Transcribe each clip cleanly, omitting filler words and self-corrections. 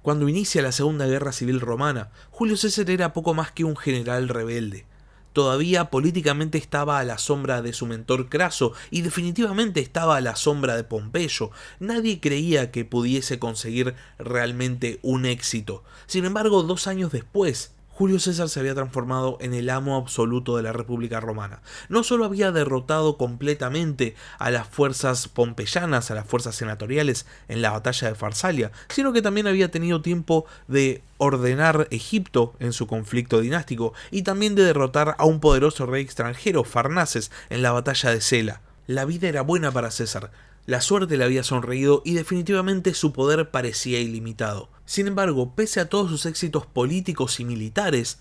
Cuando inicia la Segunda Guerra Civil Romana, Julio César era poco más que un general rebelde. Todavía políticamente estaba a la sombra de su mentor Craso y definitivamente estaba a la sombra de Pompeyo. Nadie creía que pudiese conseguir realmente un éxito. Sin embargo, 2 años después, Julio César se había transformado en el amo absoluto de la República Romana. No solo había derrotado completamente a las fuerzas pompeyanas, a las fuerzas senatoriales en la batalla de Farsalia, sino que también había tenido tiempo de ordenar Egipto en su conflicto dinástico y también de derrotar a un poderoso rey extranjero, Farnaces, en la batalla de Sela. La vida era buena para César. La suerte le había sonreído y definitivamente su poder parecía ilimitado. Sin embargo, pese a todos sus éxitos políticos y militares,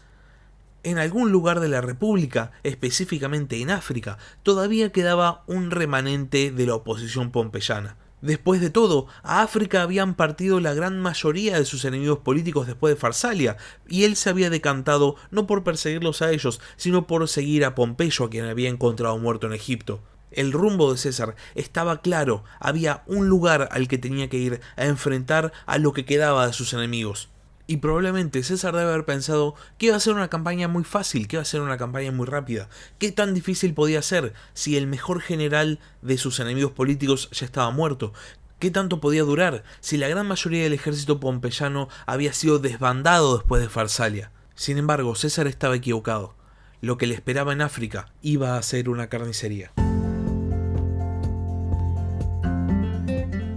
en algún lugar de la República, específicamente en África, todavía quedaba un remanente de la oposición pompeyana. Después de todo, a África habían partido la gran mayoría de sus enemigos políticos después de Farsalia, y él se había decantado no por perseguirlos a ellos, sino por seguir a Pompeyo, a quien había encontrado muerto en Egipto. El rumbo de César estaba claro, había un lugar al que tenía que ir a enfrentar a lo que quedaba de sus enemigos. Y probablemente César debe haber pensado que iba a ser una campaña muy fácil, que iba a ser una campaña muy rápida. ¿Qué tan difícil podía ser si el mejor general de sus enemigos políticos ya estaba muerto? ¿Qué tanto podía durar si la gran mayoría del ejército pompeyano había sido desbandado después de Farsalia? Sin embargo, César estaba equivocado. Lo que le esperaba en África iba a ser una carnicería.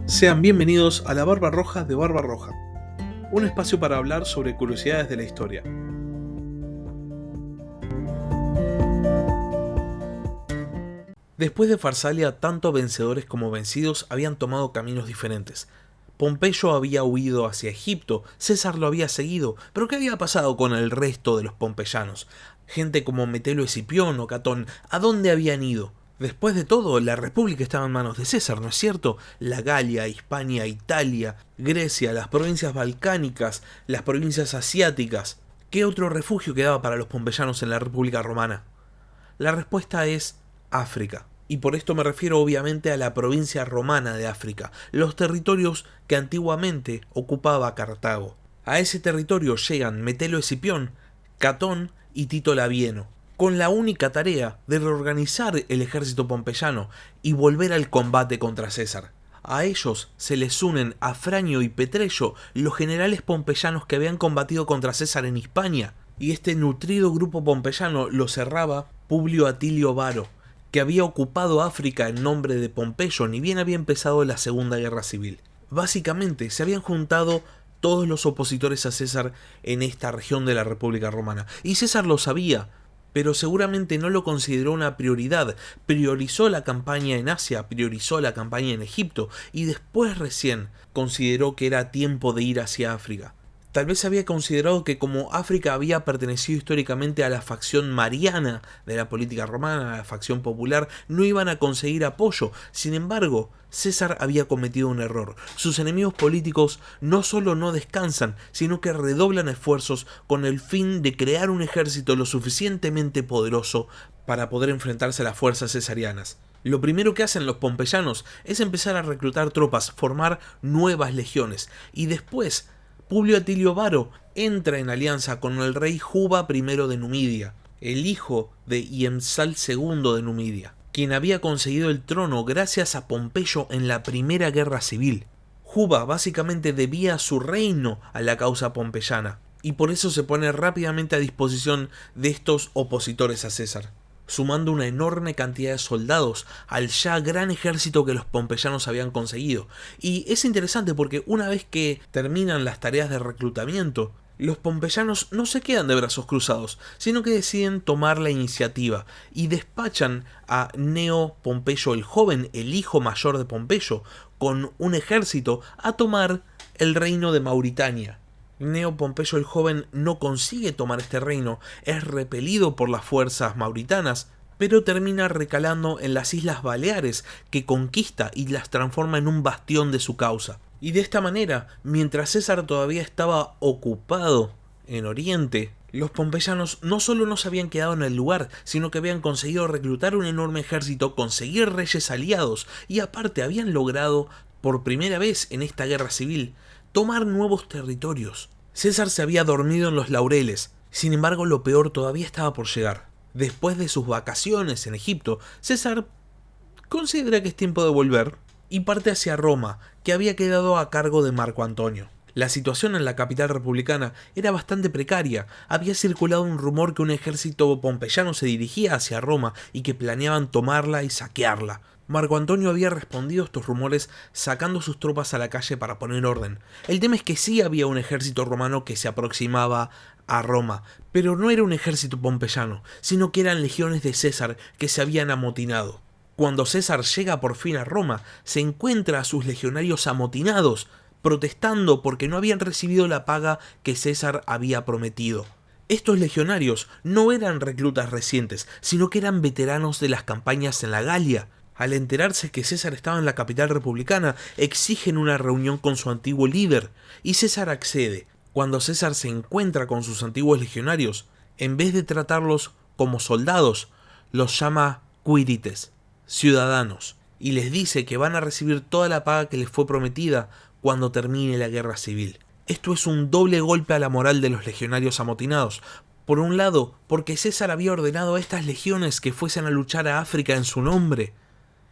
Sean bienvenidos a La Barba Roja de Barba Roja, un espacio para hablar sobre curiosidades de la historia. Después de Farsalia, tanto vencedores como vencidos habían tomado caminos diferentes. Pompeyo había huido hacia Egipto, César lo había seguido, pero ¿qué había pasado con el resto de los pompeyanos? Gente como Metelo Escipión o Catón, ¿a dónde habían ido? Después de todo, la república estaba en manos de César, ¿no es cierto? La Galia, Hispania, Italia, Grecia, las provincias balcánicas, las provincias asiáticas. ¿Qué otro refugio quedaba para los pompeyanos en la República Romana? La respuesta es África. Y por esto me refiero obviamente a la provincia romana de África, los territorios que antiguamente ocupaba Cartago. A ese territorio llegan Metelo Escipión, Catón y Tito Labieno, con la única tarea de reorganizar el ejército pompeyano y volver al combate contra César. A ellos se les unen Afranio y Petreyo, los generales pompeyanos que habían combatido contra César en Hispania, y este nutrido grupo pompeyano lo cerraba Publio Atilio Varo, que había ocupado África en nombre de Pompeyo ni bien había empezado la Segunda Guerra Civil. Básicamente se habían juntado todos los opositores a César en esta región de la República Romana, y César lo sabía, pero seguramente no lo consideró una prioridad. Priorizó la campaña en Asia, priorizó la campaña en Egipto, y después recién consideró que era tiempo de ir hacia África. Tal vez había considerado que como África había pertenecido históricamente a la facción mariana de la política romana, a la facción popular, no iban a conseguir apoyo. Sin embargo, César había cometido un error. Sus enemigos políticos no solo no descansan, sino que redoblan esfuerzos con el fin de crear un ejército lo suficientemente poderoso para poder enfrentarse a las fuerzas cesarianas. Lo primero que hacen los pompeyanos es empezar a reclutar tropas, formar nuevas legiones, y después Publio Atilio Varo entra en alianza con el rey Juba I de Numidia, el hijo de Iemsal II de Numidia, quien había conseguido el trono gracias a Pompeyo en la Primera Guerra Civil. Juba básicamente debía su reino a la causa pompeyana, y por eso se pone rápidamente a disposición de estos opositores a César, sumando una enorme cantidad de soldados al ya gran ejército que los pompeyanos habían conseguido. Y es interesante porque una vez que terminan las tareas de reclutamiento, los pompeyanos no se quedan de brazos cruzados, sino que deciden tomar la iniciativa y despachan a Gneo Pompeyo el Joven, el hijo mayor de Pompeyo, con un ejército a tomar el reino de Mauritania. Gneo Pompeyo el Joven no consigue tomar este reino, es repelido por las fuerzas mauritanas, pero termina recalando en las Islas Baleares, que conquista y las transforma en un bastión de su causa. Y de esta manera, mientras César todavía estaba ocupado en Oriente, los pompeyanos no solo no se habían quedado en el lugar, sino que habían conseguido reclutar un enorme ejército, conseguir reyes aliados, y aparte habían logrado, por primera vez en esta guerra civil, tomar nuevos territorios. César se había dormido en los laureles, sin embargo lo peor todavía estaba por llegar. Después de sus vacaciones en Egipto, César considera que es tiempo de volver y parte hacia Roma, que había quedado a cargo de Marco Antonio. La situación en la capital republicana era bastante precaria. Había circulado un rumor que un ejército pompeyano se dirigía hacia Roma y que planeaban tomarla y saquearla. Marco Antonio había respondido a estos rumores sacando sus tropas a la calle para poner orden. El tema es que sí había un ejército romano que se aproximaba a Roma, pero no era un ejército pompeyano, sino que eran legiones de César que se habían amotinado. Cuando César llega por fin a Roma, se encuentra a sus legionarios amotinados, protestando porque no habían recibido la paga que César había prometido. Estos legionarios no eran reclutas recientes, sino que eran veteranos de las campañas en la Galia. Al enterarse que César estaba en la capital republicana, exigen una reunión con su antiguo líder, y César accede. Cuando César se encuentra con sus antiguos legionarios, en vez de tratarlos como soldados, los llama quirites, ciudadanos, y les dice que van a recibir toda la paga que les fue prometida cuando termine la guerra civil. Esto es un doble golpe a la moral de los legionarios amotinados. Por un lado, porque César había ordenado a estas legiones que fuesen a luchar a África en su nombre,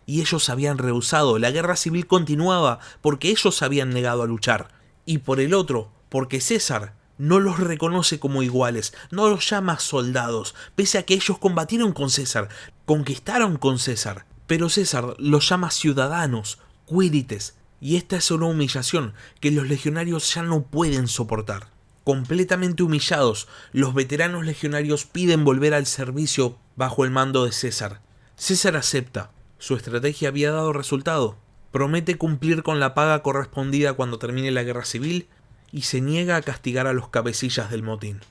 y ellos habían rehusado. La guerra civil continuaba porque ellos habían negado a luchar. Y por el otro, porque César no los reconoce como iguales, no los llama soldados, pese a que ellos combatieron con César, conquistaron con César, pero César los llama ciudadanos, quirites, y esta es una humillación que los legionarios ya no pueden soportar. Completamente humillados, los veteranos legionarios piden volver al servicio bajo el mando de César. César acepta. Su estrategia había dado resultado. Promete cumplir con la paga correspondida cuando termine la guerra civil y se niega a castigar a los cabecillas del motín.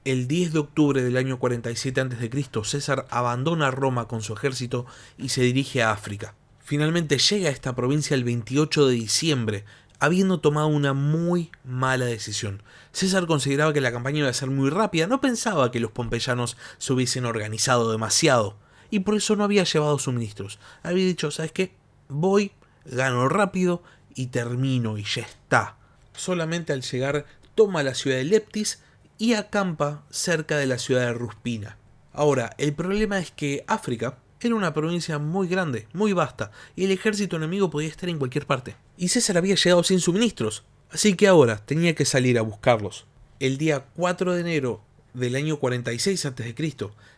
El 10 de octubre del año 47 a.C., César abandona Roma con su ejército y se dirige a África. Finalmente llega a esta provincia el 28 de diciembre, habiendo tomado una muy mala decisión. César consideraba que la campaña iba a ser muy rápida, no pensaba que los pompeyanos se hubiesen organizado demasiado, y por eso no había llevado suministros. Había dicho, ¿sabes qué? Voy, gano rápido y termino y ya está. Solamente al llegar toma la ciudad de Leptis y acampa cerca de la ciudad de Ruspina. Ahora, el problema es que África era una provincia muy grande, muy vasta, y el ejército enemigo podía estar en cualquier parte. Y César había llegado sin suministros, así que ahora tenía que salir a buscarlos. El día 4 de enero del año 46 a.C.,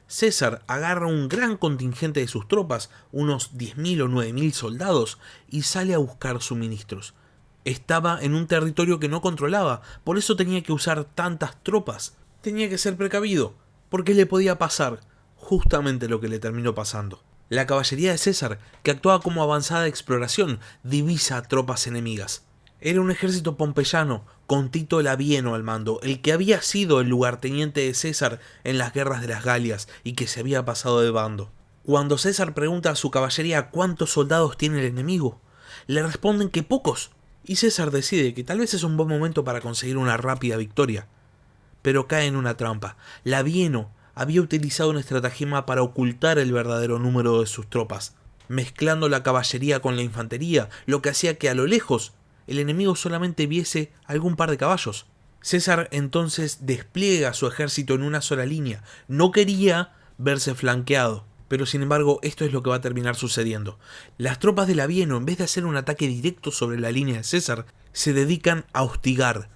César agarra un gran contingente de sus tropas, unos 10.000 o 9.000 soldados, y sale a buscar suministros. Estaba en un territorio que no controlaba, por eso tenía que usar tantas tropas. Tenía que ser precavido, porque le podía pasar justamente lo que le terminó pasando. La caballería de César, que actuaba como avanzada de exploración, divisa a tropas enemigas. Era un ejército pompeyano, con Tito Labieno al mando, el que había sido el lugarteniente de César en las guerras de las Galias y que se había pasado de bando. Cuando César pregunta a su caballería cuántos soldados tiene el enemigo, le responden que pocos, y César decide que tal vez es un buen momento para conseguir una rápida victoria. Pero cae en una trampa. Labieno había utilizado un estratagema para ocultar el verdadero número de sus tropas, mezclando la caballería con la infantería, lo que hacía que a lo lejos el enemigo solamente viese algún par de caballos. César entonces despliega su ejército en una sola línea. No quería verse flanqueado, pero sin embargo esto es lo que va a terminar sucediendo. Las tropas de Labieno, en vez de hacer un ataque directo sobre la línea de César, se dedican a hostigar.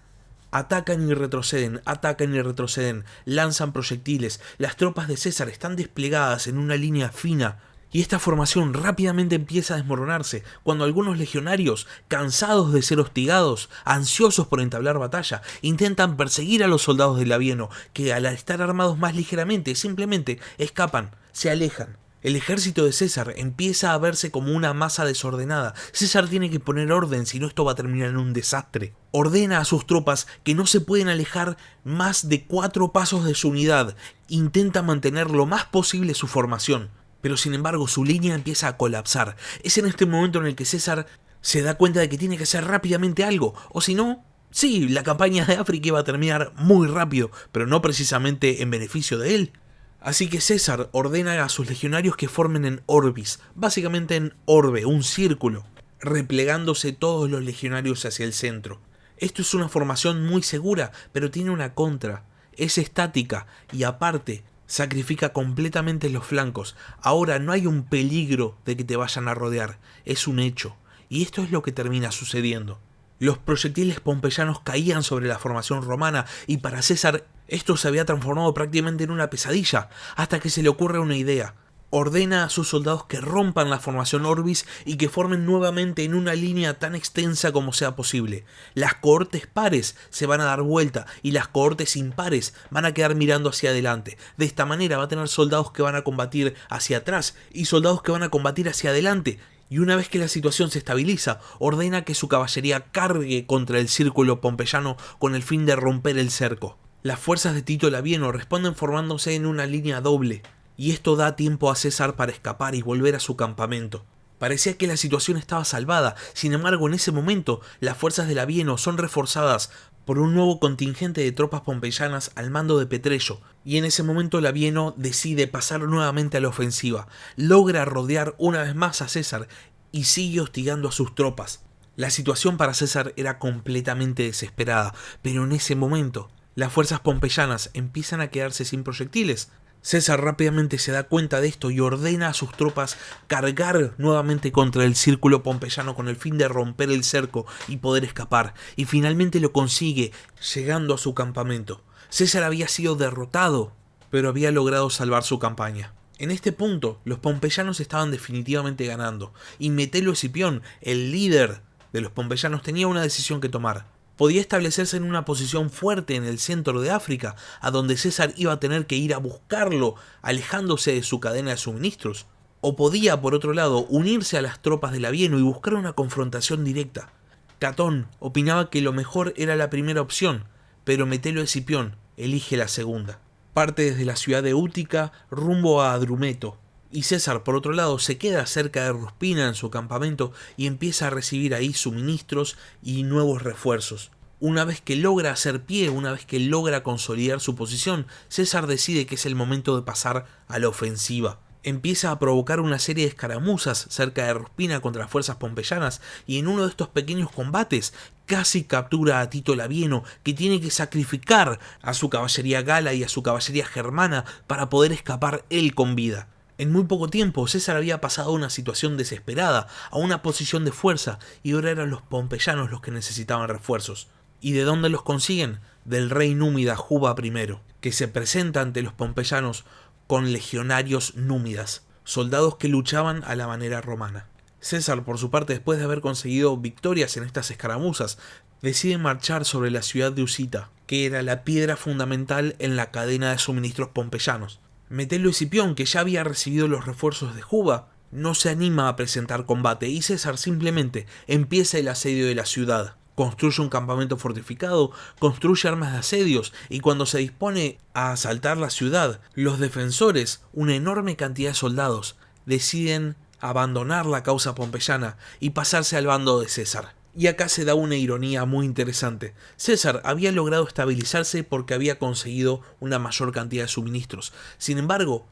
Atacan y retroceden, lanzan proyectiles. Las tropas de César están desplegadas en una línea fina, y esta formación rápidamente empieza a desmoronarse cuando algunos legionarios, cansados de ser hostigados, ansiosos por entablar batalla, intentan perseguir a los soldados de Labieno, que al estar armados más ligeramente simplemente escapan, se alejan. El ejército de César empieza a verse como una masa desordenada. César tiene que poner orden, si no esto va a terminar en un desastre. Ordena a sus tropas que no se pueden alejar más de 4 pasos de su unidad. Intenta mantener lo más posible su formación, pero sin embargo su línea empieza a colapsar. Es en este momento en el que César se da cuenta de que tiene que hacer rápidamente algo, o si no, sí, la campaña de África iba a terminar muy rápido, pero no precisamente en beneficio de él. Así que César ordena a sus legionarios que formen en orbis, básicamente en orbe, un círculo, replegándose todos los legionarios hacia el centro. Esto es una formación muy segura, pero tiene una contra. Es estática y aparte sacrifica completamente los flancos. Ahora no hay un peligro de que te vayan a rodear, es un hecho. Y esto es lo que termina sucediendo. Los proyectiles pompeyanos caían sobre la formación romana y para César esto se había transformado prácticamente en una pesadilla, hasta que se le ocurre una idea. Ordena a sus soldados que rompan la formación Orbis y que formen nuevamente en una línea tan extensa como sea posible. Las cohortes pares se van a dar vuelta y las cohortes impares van a quedar mirando hacia adelante. De esta manera va a tener soldados que van a combatir hacia atrás y soldados que van a combatir hacia adelante. Y una vez que la situación se estabiliza, ordena que su caballería cargue contra el círculo pompeyano con el fin de romper el cerco. Las fuerzas de Tito Labieno responden formándose en una línea doble, y esto da tiempo a César para escapar y volver a su campamento. Parecía que la situación estaba salvada, sin embargo en ese momento las fuerzas de Labieno son reforzadas por un nuevo contingente de tropas pompeyanas al mando de Petrello, y en ese momento Labieno decide pasar nuevamente a la ofensiva, logra rodear una vez más a César y sigue hostigando a sus tropas. La situación para César era completamente desesperada, pero en ese momento las fuerzas pompeyanas empiezan a quedarse sin proyectiles. César rápidamente se da cuenta de esto y ordena a sus tropas cargar nuevamente contra el círculo pompeyano con el fin de romper el cerco y poder escapar, y finalmente lo consigue, llegando a su campamento. César había sido derrotado, pero había logrado salvar su campaña. En este punto, los pompeyanos estaban definitivamente ganando, y Metelo Escipión, el líder de los pompeyanos, tenía una decisión que tomar. Podía establecerse en una posición fuerte en el centro de África, a donde César iba a tener que ir a buscarlo, alejándose de su cadena de suministros. O podía, por otro lado, unirse a las tropas de Labieno y buscar una confrontación directa. Catón opinaba que lo mejor era la primera opción, pero Metelo Escipión elige la segunda. Parte desde la ciudad de Útica rumbo a Adrumeto, y César, por otro lado, se queda cerca de Ruspina en su campamento y empieza a recibir ahí suministros y nuevos refuerzos. Una vez que logra hacer pie, una vez que logra consolidar su posición, César decide que es el momento de pasar a la ofensiva. Empieza a provocar una serie de escaramuzas cerca de Ruspina contra las fuerzas pompeyanas, y en uno de estos pequeños combates casi captura a Tito Labieno, que tiene que sacrificar a su caballería gala y a su caballería germana para poder escapar él con vida. En muy poco tiempo César había pasado de una situación desesperada a una posición de fuerza, y ahora eran los pompeyanos los que necesitaban refuerzos. ¿Y de dónde los consiguen? Del rey númida Juba I, que se presenta ante los pompeyanos con legionarios númidas, soldados que luchaban a la manera romana. César, por su parte, después de haber conseguido victorias en estas escaramuzas, decide marchar sobre la ciudad de Usita, que era la piedra fundamental en la cadena de suministros pompeyanos. Metelo Escipión, que ya había recibido los refuerzos de Juba, no se anima a presentar combate, y César simplemente empieza el asedio de la ciudad. Construye un campamento fortificado, construye armas de asedios, y cuando se dispone a asaltar la ciudad, los defensores, una enorme cantidad de soldados, deciden abandonar la causa pompeyana y pasarse al bando de César. Y acá se da una ironía muy interesante. César había logrado estabilizarse porque había conseguido una mayor cantidad de suministros. Sin embargo,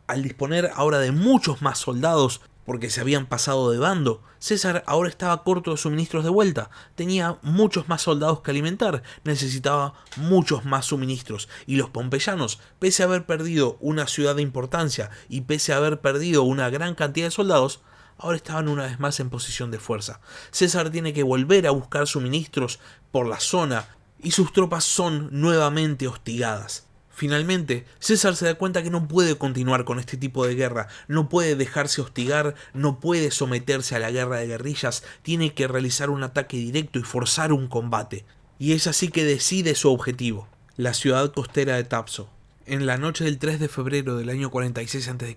al disponer ahora de muchos más soldados, porque se habían pasado de bando, César ahora estaba corto de suministros de vuelta. Tenía muchos más soldados que alimentar, necesitaba muchos más suministros, y los pompeyanos, pese a haber perdido una ciudad de importancia y pese a haber perdido una gran cantidad de soldados, ahora estaban una vez más en posición de fuerza. César tiene que volver a buscar suministros por la zona y sus tropas son nuevamente hostigadas. Finalmente, César se da cuenta que no puede continuar con este tipo de guerra, no puede dejarse hostigar, no puede someterse a la guerra de guerrillas, tiene que realizar un ataque directo y forzar un combate. Y es así que decide su objetivo, la ciudad costera de Tapso. En la noche del 3 de febrero del año 46 a.C.,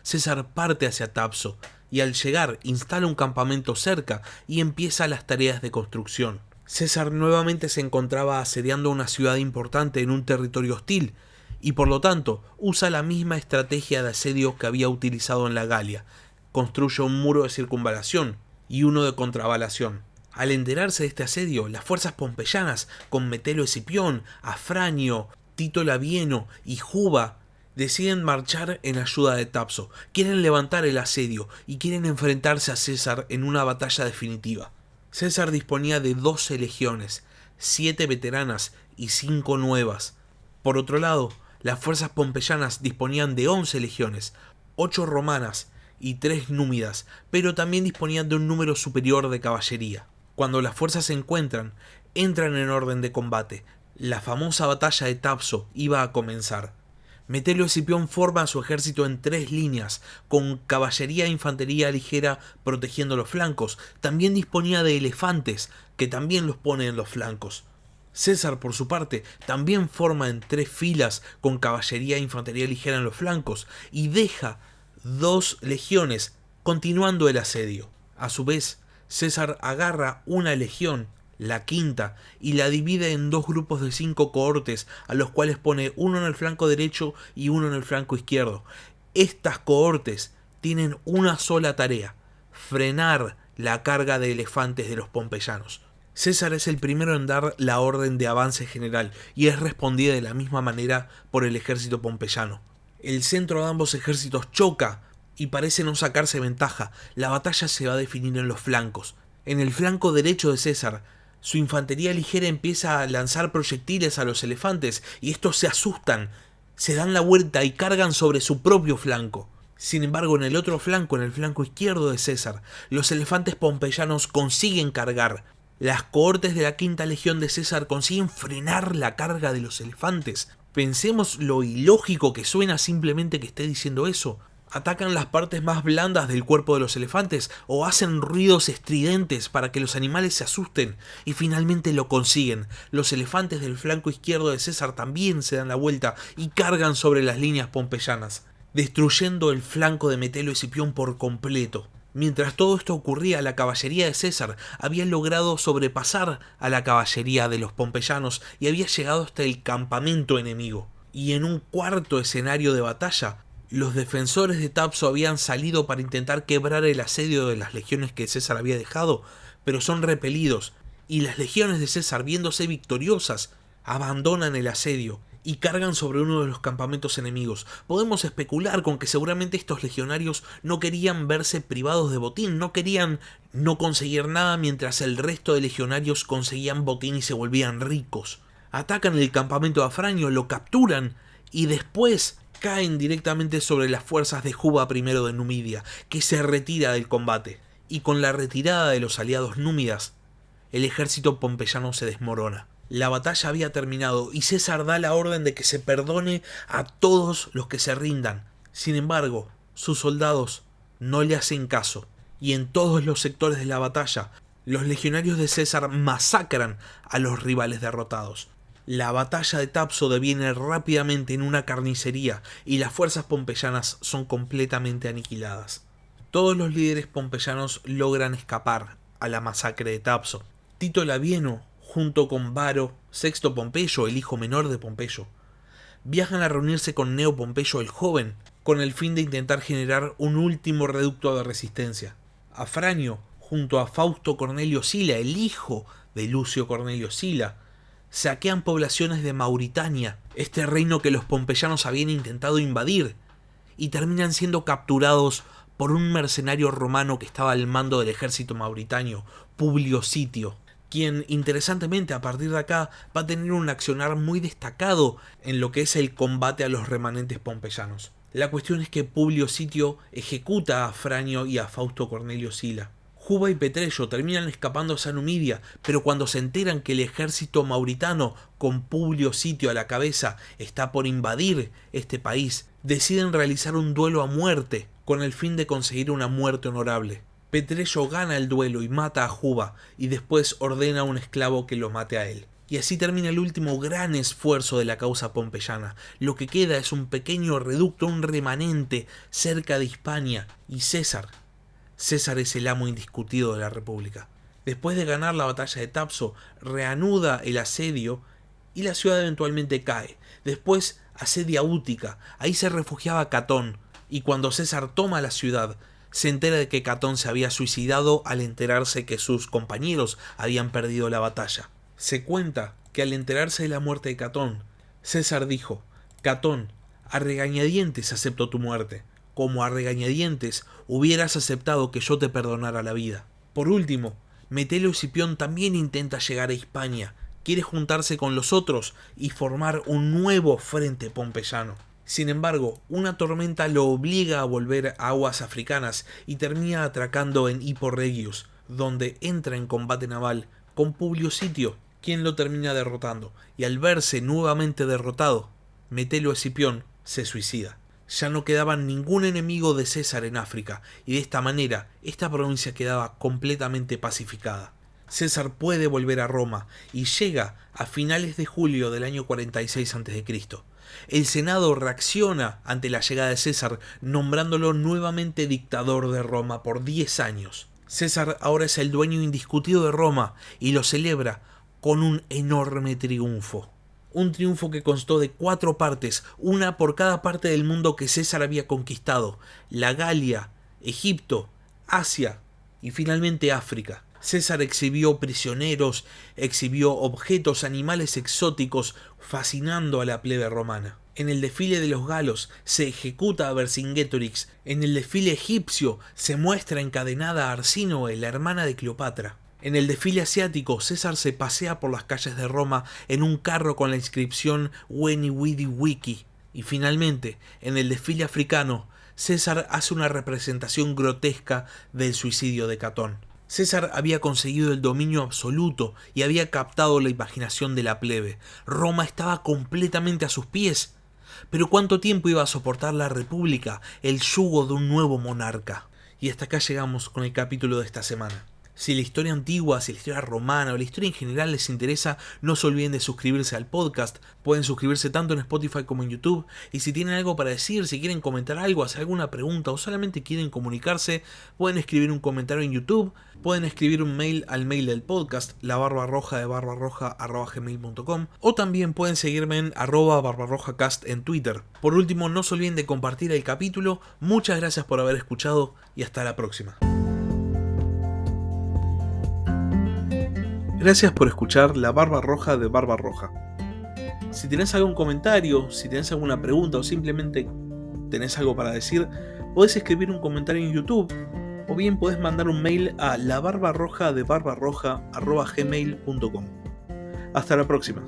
César parte hacia Tapso, y al llegar instala un campamento cerca y empieza las tareas de construcción. César nuevamente se encontraba asediando una ciudad importante en un territorio hostil, y por lo tanto usa la misma estrategia de asedio que había utilizado en la Galia. Construye un muro de circunvalación y uno de contravalación. Al enterarse de este asedio, las fuerzas pompeyanas, con Metelo Escipión, Afranio, Tito Labieno y Juba, deciden marchar en ayuda de Tapso. Quieren levantar el asedio y quieren enfrentarse a César en una batalla definitiva. César disponía de 12 legiones, 7 veteranas y 5 nuevas. Por otro lado, las fuerzas pompeyanas disponían de 11 legiones, 8 romanas y 3 númidas, pero también disponían de un número superior de caballería. Cuando las fuerzas se encuentran, entran en orden de combate. La famosa batalla de Tapso iba a comenzar. Metelio Escipión forma su ejército en 3 líneas, con caballería e infantería ligera protegiendo los flancos. También disponía de elefantes, que también los pone en los flancos. César, por su parte, también forma en 3 filas con caballería e infantería ligera en los flancos, y deja 2 legiones, continuando el asedio. A su vez, César agarra una legión, la quinta, y la divide en 2 grupos de 5 cohortes, a los cuales pone uno en el flanco derecho y uno en el flanco izquierdo. Estas cohortes tienen una sola tarea: frenar la carga de elefantes de los pompeyanos. César es el primero en dar la orden de avance general y es respondida de la misma manera por el ejército pompeyano. El centro de ambos ejércitos choca y parece no sacarse ventaja. La batalla se va a definir en los flancos. En el flanco derecho de César, su infantería ligera empieza a lanzar proyectiles a los elefantes y estos se asustan, se dan la vuelta y cargan sobre su propio flanco. Sin embargo, en el otro flanco, en el flanco izquierdo de César, los elefantes pompeyanos consiguen cargar. Las cohortes de la quinta legión de César consiguen frenar la carga de los elefantes. Pensemos lo ilógico que suena simplemente que esté diciendo eso. Atacan las partes más blandas del cuerpo de los elefantes o hacen ruidos estridentes para que los animales se asusten, y finalmente lo consiguen. Los elefantes del flanco izquierdo de César también se dan la vuelta y cargan sobre las líneas pompeyanas, destruyendo el flanco de Metelio Escipión por completo. Mientras todo esto ocurría, la caballería de César había logrado sobrepasar a la caballería de los pompeyanos y había llegado hasta el campamento enemigo. Y en un cuarto escenario de batalla, los defensores de Tapso habían salido para intentar quebrar el asedio de las legiones que César había dejado, pero son repelidos, y las legiones de César, viéndose victoriosas, abandonan el asedio y cargan sobre uno de los campamentos enemigos. Podemos especular con que seguramente estos legionarios no querían verse privados de botín, no querían no conseguir nada mientras el resto de legionarios conseguían botín y se volvían ricos. Atacan el campamento de Afranio, lo capturan y después caen directamente sobre las fuerzas de Juba I de Numidia, que se retira del combate. Y con la retirada de los aliados númidas, el ejército pompeyano se desmorona. La batalla había terminado y César da la orden de que se perdone a todos los que se rindan. Sin embargo, sus soldados no le hacen caso, y en todos los sectores de la batalla, los legionarios de César masacran a los rivales derrotados. La batalla de Tapso deviene rápidamente en una carnicería y las fuerzas pompeyanas son completamente aniquiladas. Todos los líderes pompeyanos logran escapar a la masacre de Tapso. Tito Labieno, junto con Varo, Sexto Pompeyo, el hijo menor de Pompeyo, viajan a reunirse con Neo Pompeyo el joven, con el fin de intentar generar un último reducto de resistencia. Afranio, junto a Fausto Cornelio Sila, el hijo de Lucio Cornelio Sila, saquean poblaciones de Mauritania, este reino que los pompeyanos habían intentado invadir, y terminan siendo capturados por un mercenario romano que estaba al mando del ejército mauritano, Publio Sitio, quien interesantemente a partir de acá va a tener un accionar muy destacado en lo que es el combate a los remanentes pompeyanos. La cuestión es que Publio Sitio ejecuta a Afranio y a Fausto Cornelio Sila. Juba y Petreyo terminan escapándose a Numidia, pero cuando se enteran que el ejército mauritano, con Publio Sitio a la cabeza, está por invadir este país, deciden realizar un duelo a muerte, con el fin de conseguir una muerte honorable. Petreyo gana el duelo y mata a Juba, y después ordena a un esclavo que lo mate a él. Y así termina el último gran esfuerzo de la causa pompeyana. Lo que queda es un pequeño reducto, un remanente cerca de Hispania, y César es el amo indiscutido de la República. Después de ganar la batalla de Tapso, reanuda el asedio y la ciudad eventualmente cae. Después asedia Útica, ahí se refugiaba Catón, y cuando César toma la ciudad, se entera de que Catón se había suicidado al enterarse que sus compañeros habían perdido la batalla. Se cuenta que al enterarse de la muerte de Catón, César dijo: Catón, a regañadientes acepto tu muerte, como a regañadientes hubieras aceptado que yo te perdonara la vida. Por último, Metelo Escipión también intenta llegar a Hispania, quiere juntarse con los otros y formar un nuevo frente pompeyano. Sin embargo, una tormenta lo obliga a volver a aguas africanas y termina atracando en Hippo Regius, donde entra en combate naval con Publio Sitio, quien lo termina derrotando, y al verse nuevamente derrotado, Metelo Escipión se suicida. Ya no quedaba ningún enemigo de César en África, y de esta manera esta provincia quedaba completamente pacificada. César puede volver a Roma y llega a finales de julio del año 46 a.C. El Senado reacciona ante la llegada de César, nombrándolo nuevamente dictador de Roma por 10 años. César ahora es el dueño indiscutido de Roma y lo celebra con un enorme triunfo. Un triunfo que constó de 4 partes, una por cada parte del mundo que César había conquistado: la Galia, Egipto, Asia y finalmente África. César exhibió prisioneros, exhibió objetos, animales exóticos, fascinando a la plebe romana. En el desfile de los galos se ejecuta a Vercingetorix. En el desfile egipcio se muestra encadenada a Arsínoe, la hermana de Cleopatra. En el desfile asiático, César se pasea por las calles de Roma en un carro con la inscripción Weni Widi Wiki. Y finalmente, en el desfile africano, César hace una representación grotesca del suicidio de Catón. César había conseguido el dominio absoluto y había captado la imaginación de la plebe. Roma estaba completamente a sus pies. Pero ¿cuánto tiempo iba a soportar la República el yugo de un nuevo monarca? Y hasta acá llegamos con el capítulo de esta semana. Si la historia antigua, si la historia romana o la historia en general les interesa, no se olviden de suscribirse al podcast. Pueden suscribirse tanto en Spotify como en YouTube. Y si tienen algo para decir, si quieren comentar algo, hacer alguna pregunta o solamente quieren comunicarse, pueden escribir un comentario en YouTube. Pueden escribir un mail al mail del podcast, labarbarroja@gmail.com, o también pueden seguirme en @barbarrojacast en Twitter. Por último, no se olviden de compartir el capítulo. Muchas gracias por haber escuchado y hasta la próxima. Gracias por escuchar La Barba Roja de Barbarroja. Si tenés algún comentario, si tenés alguna pregunta o simplemente tenés algo para decir, podés escribir un comentario en YouTube o bien podés mandar un mail a labarbarrojadebarbarroja@gmail.com. Hasta la próxima.